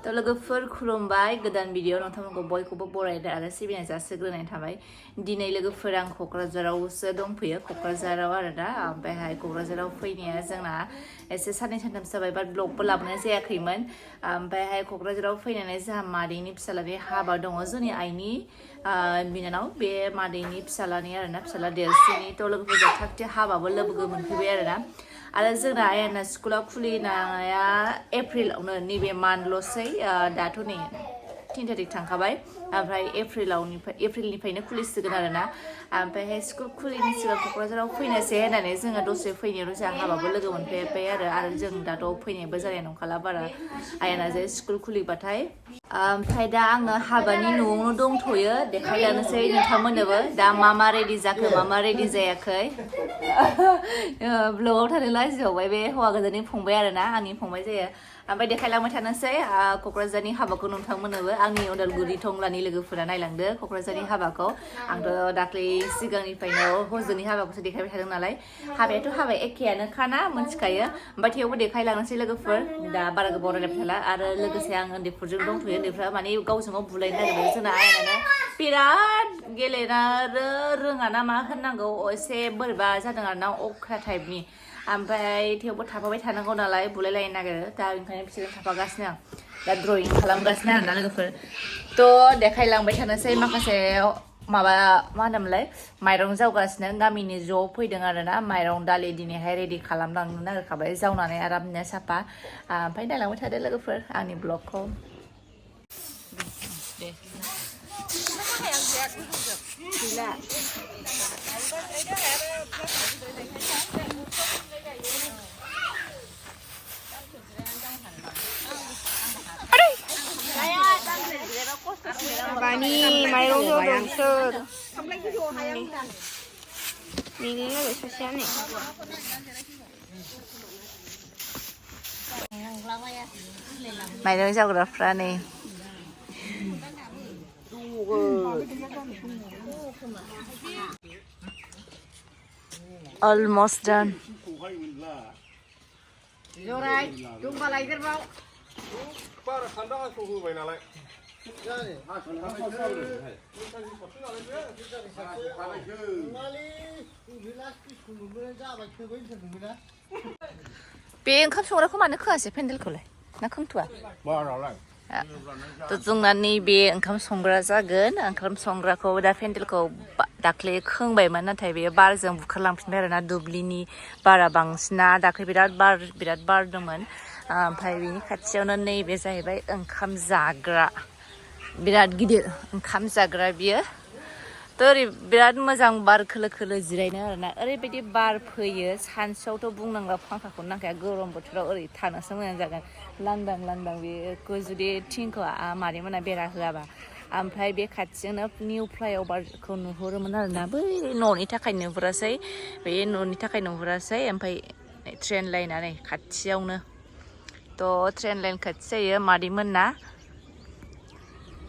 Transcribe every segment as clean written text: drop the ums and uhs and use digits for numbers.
लोगोफोर खुलुमबाय गोदान भिडिअ नोंथांमोनखौ बयखौबो बरायदो आरो सिबिनाय जासिग्रोनाय थाबाय दिनै लोगोफोर आं क'क्राझारावसो दंफैयो क'क्राझाराव आरो दा ओमफ्रायहाय क'क्राझाराव फैनाया जोंना एसे साननै सानथामसो जाबाय बाट ब्लगबो लाबोनाय जायाखैमोन ओमफ्रायहाय क'क्राझाराव फैनानै जोंहा मादैनि फिसालानि हाबा दङ जोंनि आइनि बिनानाव बे मादैनि फिसालानि आरोना फिसाला देरसिननि थ' लोगोफोर थागथि हाबाबो लोगो मोनफैबाय आरोना आरो जोंना आइना स्कुला खुलिनाया एप्रिलावनो नैबे मान्थल'सै दाथ' नै 3 थारिख थांखाबाय ओमफ्राय एप्रिलनिफ्रायनो खुलिसिगोन आरोना ओमफ्रायहाय स्कुल खुलिनि सिगां क'क्राझाराव फैनोसै होननानै जोङो दसे फैनायावनो जोंहा हाबाबो लोगो मोनफैबाय आरो जों दाथ' फैनायबो जानाय नंखाला बारा आइना जे स्कुल खुलिबाथाय ओमफ्राय दा आङो हाबानि न'आवनो दंथ'यो देखायलांनोसै नोंथांमोननोबो दा मा रेडि जाखो मा रेडि जायाखै ब्लगाव थानो लाजिबावबाय बे हौवा गोदाननि फंबाय आरोना आंनि फंबाय जायो ओमफ्राय देखायलांबाय थानोसै क'क्राझारनि हाबाखौ नोंथांमोननोबो आंनि उदालगुरि टंलानि लोगोफोरा नायलांदो क'क्राझारनि हाबाखौ आंथ' दाख्लै सिगांनिफ्रायनो हजोंनि हाबाखौसो देखायबाय थादों नालाय हाबायाथ' हाबा एखेयानोखाना मोनथिखायो ओमफ्राय थेवबो देखायलांनोसै लोगोफोर दा बारा गोबाव रायलायबाय थाला आरो लोगोसे आं उन्दैफोरजों दंथ'यो उन्दैफ्रा माने गावजों गाव बुलायनो नागिरदों जोंना आइनानो बिराद गेलेनो रोङा ना मा होननांगौ एसे बोरैबा जादों आरोना अख्रा टाइपनि ओमफ्राय थेवबो थाफाबाय थानांगौ नालाय बुलायलायनो नागिरो दा ओंखायनो बिसोरजों थाफागासिनो आं दा ड्रयिं खालामगासिनो आरोना लोगोफोर थ' देखायलांबाय थानोसै माखासे माबा मा होनोमोनलाय माइरं जावगासिनो गामिनि ज' फैदों आरोना माइरं दालि दिनैहाय रेडि खालामलांनो नागिरखाबाय जावनानै आरामनो साफा ओमफ्राय नायलांबाय थादो लोगोफोर आंनि ब्लगखौ दे Bani mairong jo dong sir. Mini lo sosial nih. माइरं जावग्राफ्रा नै almost done Jorai, jumpa lagi terbau. Para sandang aku hobai nalai. बे ओंखाम संग्राखौ मानो खोआसै पेन्देलखौलाय ना खोंथ'आ थ' जोंना नैबे ओंखाम संग्रा जागोन ओंखाम संग्राखौ दा पेन्देलखौ दाख्लै खोंबायमोन नाथाय बेयो बारजों बुखारलांफिनबाय आरोना दुब्लिनि बारा बांसिना दाख्लै बिराद बारदोंमोन ओमफ्राय बेनि खाथियावनो नैबे जाहैबाय ओंखाम जाग्रा बिराद गिदिर ओंखाम जाग्रा बियो थ' ओरै बिराद मोजां बार खोलो खोलो जिरायनो आरोना ओरैबायदि बार फैयो सानसुआवथ' बुंनांला फांखाखौनो नांखाया गरम बोथोराव ओरै थानोसो मोजां जागोन लांदां बेखौ जुदि थिंखौ मादैमोना बेरा होआबा ओमफ्राय बे खाथियावनो निउ फ्लाइअभारखौ नुहुरोमोन आरोना बै न'नि थाखाय नुहुरासै ओमफ्राय ट्रेन लाइना नै खाथियावनो थ' ट्रेन लाइन खाथि जायो मादैमोनना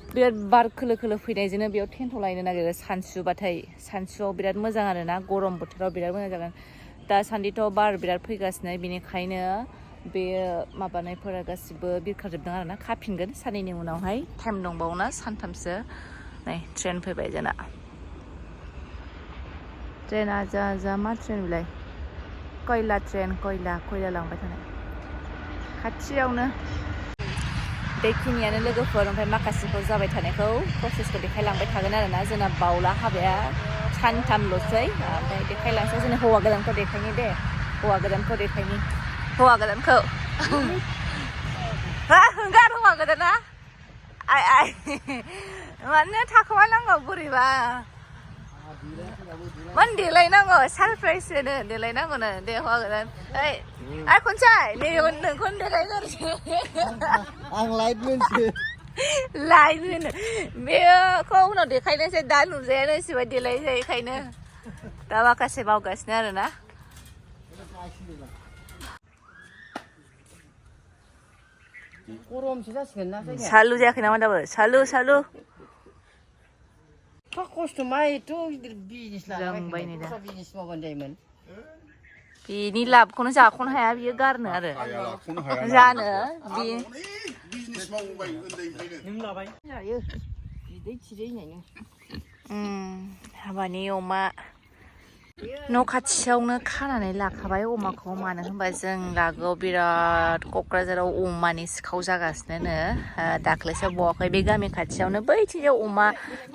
बिराद बार खोलो खोलो फैनायजोंनो बेयाव टेन्टआव लायनो नागिरो सानसुआव बिराद मोजां आरोना गरम बोथोराव बिराद मोजां जागोन दासान्दिथ' बार बिराद फैगासिनो बेनिखायनो बे माबानायफोरा गासिबो बिरखारजोबदों आरोना खाफिनगोन साननैनि उनावहाय टाइम दंबावोना सानथामसो नै ट्रेन फैबाय जोंना ट्रेना जा मा ट्रेन बिलाय खयला ट्रेन खयला लांबाय थानाय खाथियावनो बेखिनियानो लोगोफोर ओमफ्राय माखासेखौ जाबाय थानायखौ प्रसेसखौ देखायलांबाय थागोन आरोना जोंना बावला हाबाया सानथामल'सै ओमफ्राय देखायलांसै जोंनि हौवा गोदानखौ देखायनि दे हौवा गोदानखौ हंगार हौवा गोदाना आइ मानो थाखोमानांगौ बोरैबा मान देलायनांगौ सारप्राइज होनो देलायनांगौनो दे हौवा गोदान ओइ खनसाय नै नोंखौनो देलायगोरसै आं लाइट मोनसै बेखौ उनाव देखायनोसै दा नुजायानो एसेबां देलायसै बेखायनो दा माखासे मावगासिनो आरोना गरमसो जासिगोन ना जायगाया सालु जायाखै नामा दाबो सालु एफा खस्थ' मा एथ' गिदिर बिजनेस लाबाय बिजनेस मावबानो जायोमोन बिनि लाबखौनो जाख'नो हाया बियो गारनो आरो हाया लाखौनो हाया जानो बि बिजनेस मावबाय उन्दैनिफ्रायनो जायो बिदै थिदै होननायनो हाबानि अमा न' खाथियावनो खानानै लाखाबाय अमाखौ मानो होनबा जों लागोआव बिराद क'क्राझाराव अमानि सिखाव जागासिनो दाख्लैसो बावाखै बे गामि खाथियावनो बैथिंजाय अमा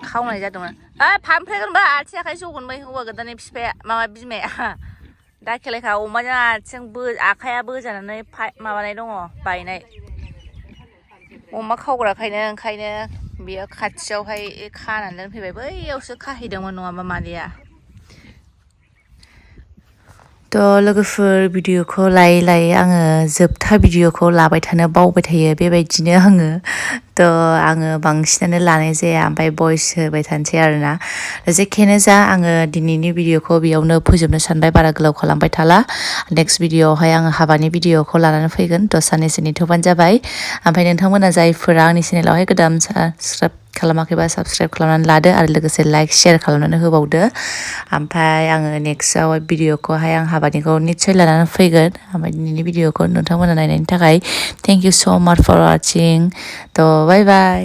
खावनाय जादोंमोन फानफ्रेगोनबा आथिं आखाइ जगोन बै हौवा गोदाननि बिफाया माबा बिमाया दाखेलेखा अमाजों आखाइया बोजानानै माबानाय दङ बायनाय अमा खावग्राखायनो ओंखायनो बेयो खाथियावहाय खानानै दोनफैबाय बैयावसो खाहैदोंमोन नङाबा मादैया थ' लोगोफोर भिडिअखौ लायै लायै आङो जोबथा भिडिअखौ लाबाय थानो बावबाय थायो बेबायदिनो आङो थ' आङो बांसिनानो लानाय जाया ओमफ्राय भइस होबाय थानोसै आरोना जेखियानो जा आङो दिनैनि भिडिअखौ बेयावनो फोजोबनो सानबाय बारा गोलाव खालामबाय थाला नेक्स्ट भिडिअआवहाय आङो हाबानि भिडिअखौ लानानै फैगोन थ' साननैसो नेथ'बानो जाबाय ओमफ्राय नोंथांमोना जायफोरा आंनि चेनेलावहाय गोदान साबस्क्राइब खालामाखैबा साबस्क्राइब खालामनानै लादो आरो लोगोसे लाइक शेयार खालामनानै होबावदो ओमफ्राय आङो नेक्स्टआव भिडिअखौहाय आं हाबानिखौ निस्सय लानानै फैगोन ओमफ्राय दिनैनि भिडिअखौ नोंथांमोना नायनायनि थाखाय थेंक इउ स' माच फर वाचिं थ' बाय बाय